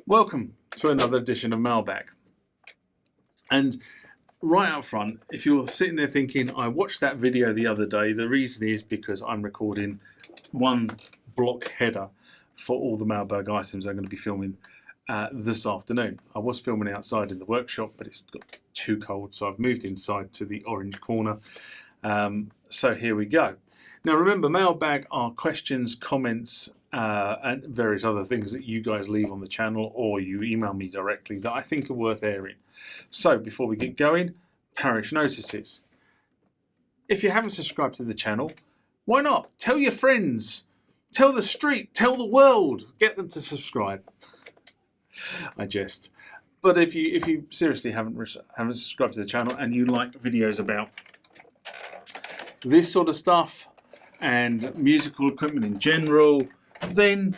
Welcome to another edition of Mailbag. And right up front, if you're sitting there thinking, I watched that video the other day, the reason is because I'm recording one block header for all the Mailbag items I'm going to be filming this afternoon. I was filming outside in the workshop, but it's got too cold, so I've moved inside to the orange corner. So here we go. Now remember, Mailbag are questions, comments, and various other things that you guys leave on the channel or you email me directly that I think are worth airing. So before we get going, parish notices. If you haven't subscribed to the channel, why not? Tell your friends, tell the street, tell the world, get them to subscribe. I jest. But if you seriously haven't subscribed to the channel and you like videos about this sort of stuff and musical equipment in general, then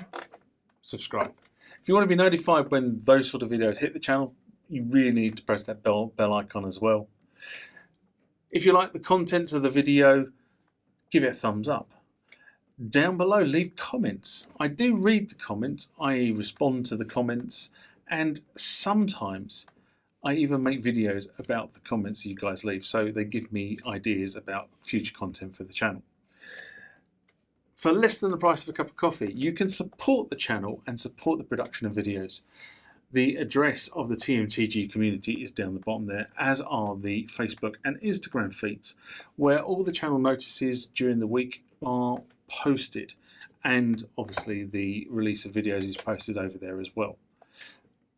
subscribe. If you want to be notified when those sort of videos hit the channel, you really need to press that bell icon as well. If you like the content of the video, give it a thumbs up. Down below, leave comments. I do read the comments, I respond to the comments, and sometimes I even make videos about the comments you guys leave, so they give me ideas about future content for the channel. For less than the price of a cup of coffee, you can support the channel and support the production of videos. The address of the TMTG community is down the bottom there, as are the Facebook and Instagram feeds, where all the channel notices during the week are posted. And obviously the release of videos is posted over there as well.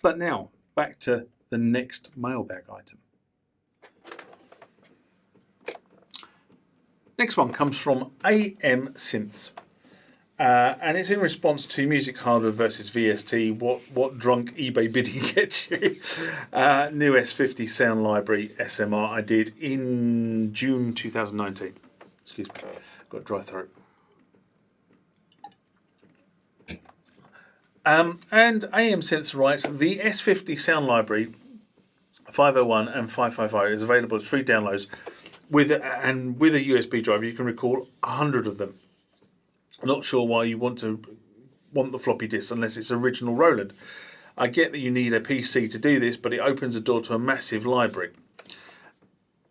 But now, back to the next mailbag item. Next one comes from AM Synths, and it's in response to music hardware versus VST. What drunk eBay bidding gets you? New S50 sound library SMR I did in June 2019. Excuse me, got a dry throat. And AM Synths writes, the S50 sound library 501 and 550 is available as free downloads. With a USB drive, you can record 100 of them. Not sure why you want the floppy disk unless it's original Roland. I get that you need a PC to do this, but it opens the door to a massive library.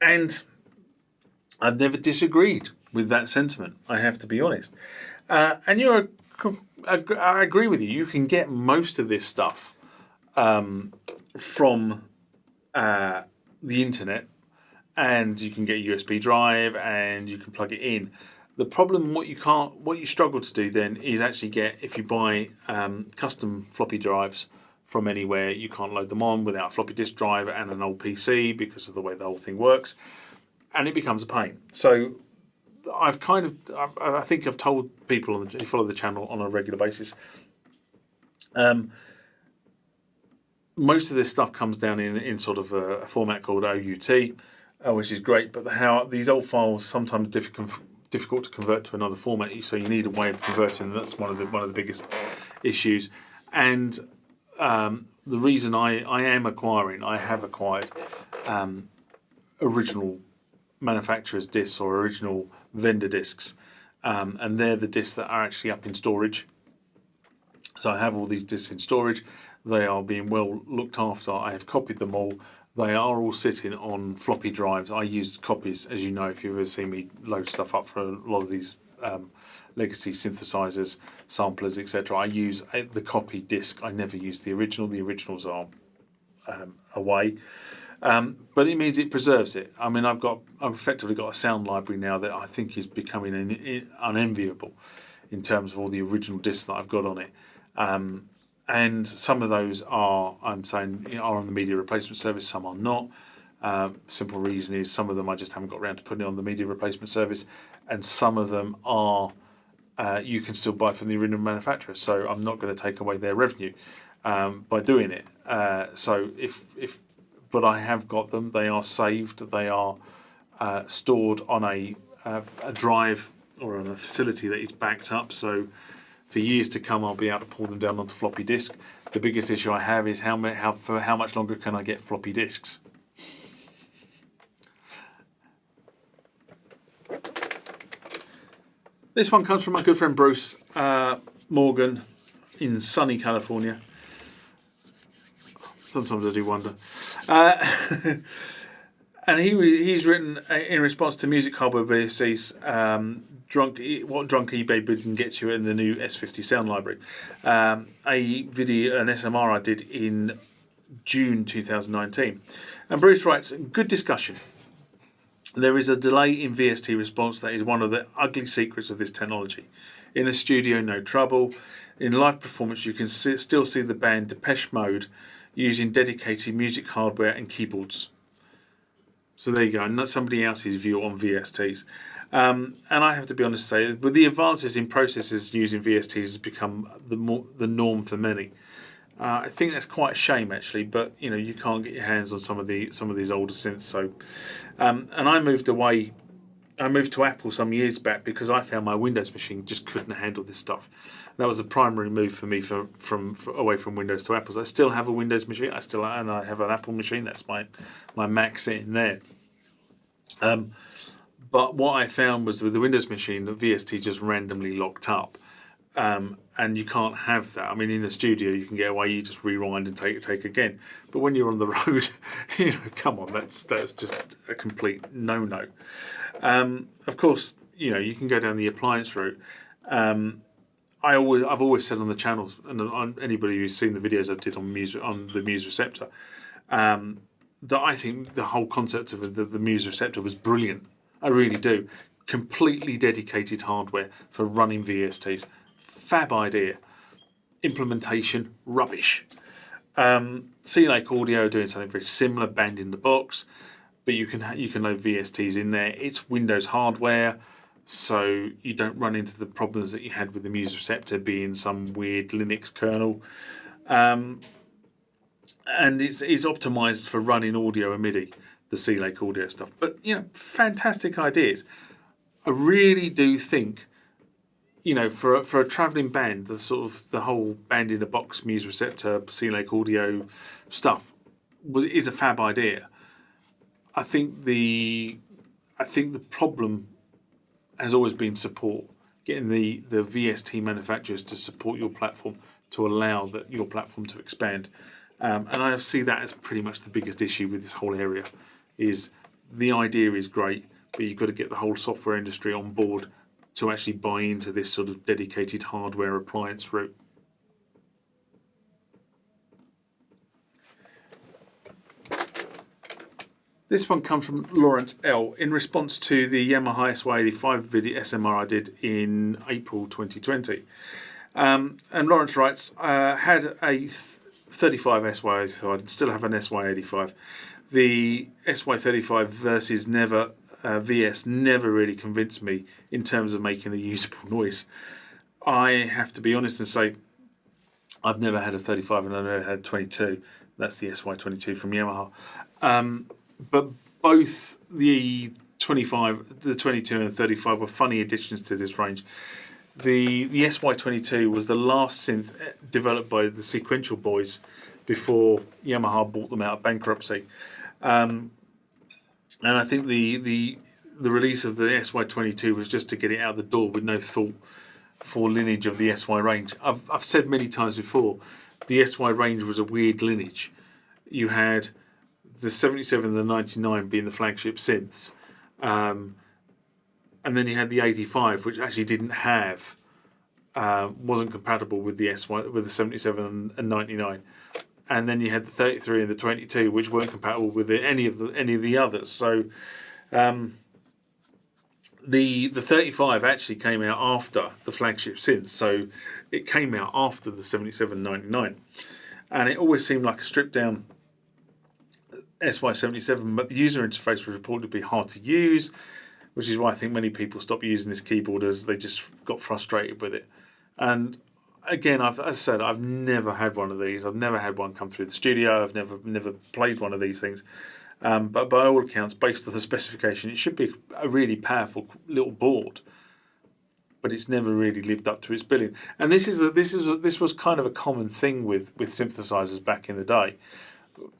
And I've never disagreed with that sentiment, I have to be honest. I agree with you. You can get most of this stuff from the internet. And you can get a USB drive and you can plug it in. The problem, what you struggle to do then is actually get, if you buy custom floppy drives from anywhere, you can't load them on without a floppy disk drive and an old PC because of the way the whole thing works, and it becomes a pain. So I think I've told people who follow the channel on a regular basis, most of this stuff comes down in sort of a format called OUT. Which is great, but these old files sometimes difficult to convert to another format, so you need a way of converting them. That's one of the biggest issues. And the reason I have acquired original manufacturer's discs or original vendor discs, and they're the discs that are actually up in storage. So I have all these discs in storage. They are being well looked after. I have copied them all. They are all sitting on floppy drives. I used copies, as you know, if you've ever seen me load stuff up for a lot of these legacy synthesizers, samplers, etc. I use the copy disc. I never use the original. The originals are away, but it means it preserves it. I mean, I've effectively got a sound library now that I think is becoming unenviable in terms of all the original discs that I've got on it. And some of those are, I'm saying, are on the media replacement service, some are not. Simple reason is some of them I just haven't got around to putting on the media replacement service, and some of them are you can still buy from the original manufacturer. So I'm not going to take away their revenue by doing it. But I have got them. They are saved. They are stored on a drive or on a facility that is backed up. So for years to come, I'll be able to pull them down onto floppy disk. The biggest issue I have is how much longer can I get floppy disks? This one comes from my good friend Bruce Morgan in sunny California. Sometimes I do wonder. And he's written in response to music hardware VST's what drunk eBay bid can get you in the new S50 sound library. A video, an SMR I did in June 2019. And Bruce writes, good discussion. There is a delay in VST response that is one of the ugly secrets of this technology. In a studio, no trouble. In live performance, you can still see the band Depeche Mode using dedicated music hardware and keyboards. So there you go, and that's somebody else's view on VSTs. And I have to be honest and say, with the advances in processors using VSTs has become the norm for many. I think that's quite a shame actually, but you know, you can't get your hands on some of these older synths. So, and I moved to Apple some years back because I found my Windows machine just couldn't handle this stuff. That was the primary move for me from away from Windows to Apple. So I still have a Windows machine. I have an Apple machine. That's my Mac sitting there. But what I found was with the Windows machine, the VST just randomly locked up, and you can't have that. I mean, in the studio you can get away. You just rewind and take again. But when you're on the road, you know, come on, that's just a complete no-no. Of course, you know, you can go down the appliance route. I've always said on the channels, and on anybody who's seen the videos I did on the Muse Receptor, that I think the whole concept of the Muse Receptor was brilliant. I really do. Completely dedicated hardware for running VSTs. Fab idea. Implementation, rubbish. Sea Lake Audio doing something very similar, band in the box, but you can load VSTs in there. It's Windows hardware, so you don't run into the problems that you had with the Muse Receptor being some weird Linux kernel. And it's optimized for running audio and MIDI, the Sea Lake Audio stuff. But you know, fantastic ideas. I really do think, you know, for a travelling band, the whole band in a box Muse Receptor, Sea Lake Audio stuff is a fab idea. I think the problem has always been support, getting the VST manufacturers to support your platform to allow your platform to expand. And I see that as pretty much the biggest issue with this whole area. Is the idea is great, but you've got to get the whole software industry on board to actually buy into this sort of dedicated hardware appliance route. This one comes from Lawrence L. in response to the Yamaha SY35 video SMR I did in April 2020. And Lawrence writes, had a 35 SY85 and still have an SY85. The SY35 versus VS never really convinced me in terms of making a usable noise. I have to be honest and say I've never had a 35 and I've never had a 22. That's the SY22 from Yamaha. But both the 25, the 22 and 35 were funny additions to this range. The SY22 was the last synth developed by the Sequential boys before Yamaha bought them out of bankruptcy. And I think the release of the SY22 was just to get it out the door with no thought for lineage of the SY range. I've said many times before, the SY range was a weird lineage. You had the 77 and the 99 being the flagship synths, and then you had the 85, which actually didn't have, wasn't compatible with the with the 77 and 99, and then you had the 33 and the 22, which weren't compatible with any of the others. So the 35 actually came out after the flagship synths, so it came out after the 77 and 99, and it always seemed like a stripped down SY77, but the user interface was reported to be hard to use, which is why I think many people stopped using this keyboard as they just got frustrated with it. And again, as I said, I've never had one of these. I've never had one come through the studio. I've never played one of these things. But by all accounts, based on the specification, it should be a really powerful little board. But it's never really lived up to its billing. And this was kind of a common thing with synthesizers back in the day.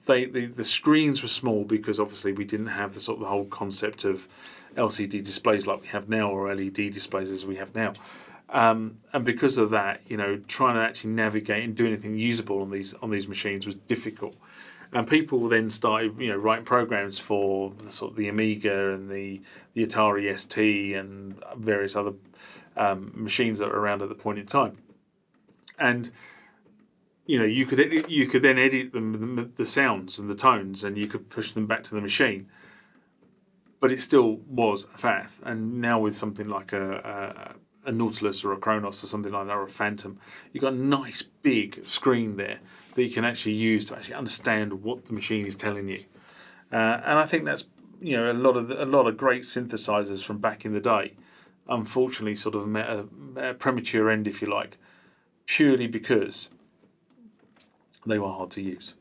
The screens were small because obviously we didn't have the whole concept of LCD displays like we have now, or LED displays as we have now, and because of that, you know, trying to actually navigate and do anything usable on these machines was difficult. And people then started, writing programs for the Amiga and the Atari ST and various other machines that were around at the point in time. And you could then edit the sounds and the tones, and you could push them back to the machine. But it still was a faff. And now with something like a Nautilus or a Kronos or something like that, or a Phantom, you've got a nice big screen there that you can actually use to actually understand what the machine is telling you. And I think that's a lot of great synthesizers from back in the day, unfortunately, sort of met a premature end, if you like, purely because they were hard to use.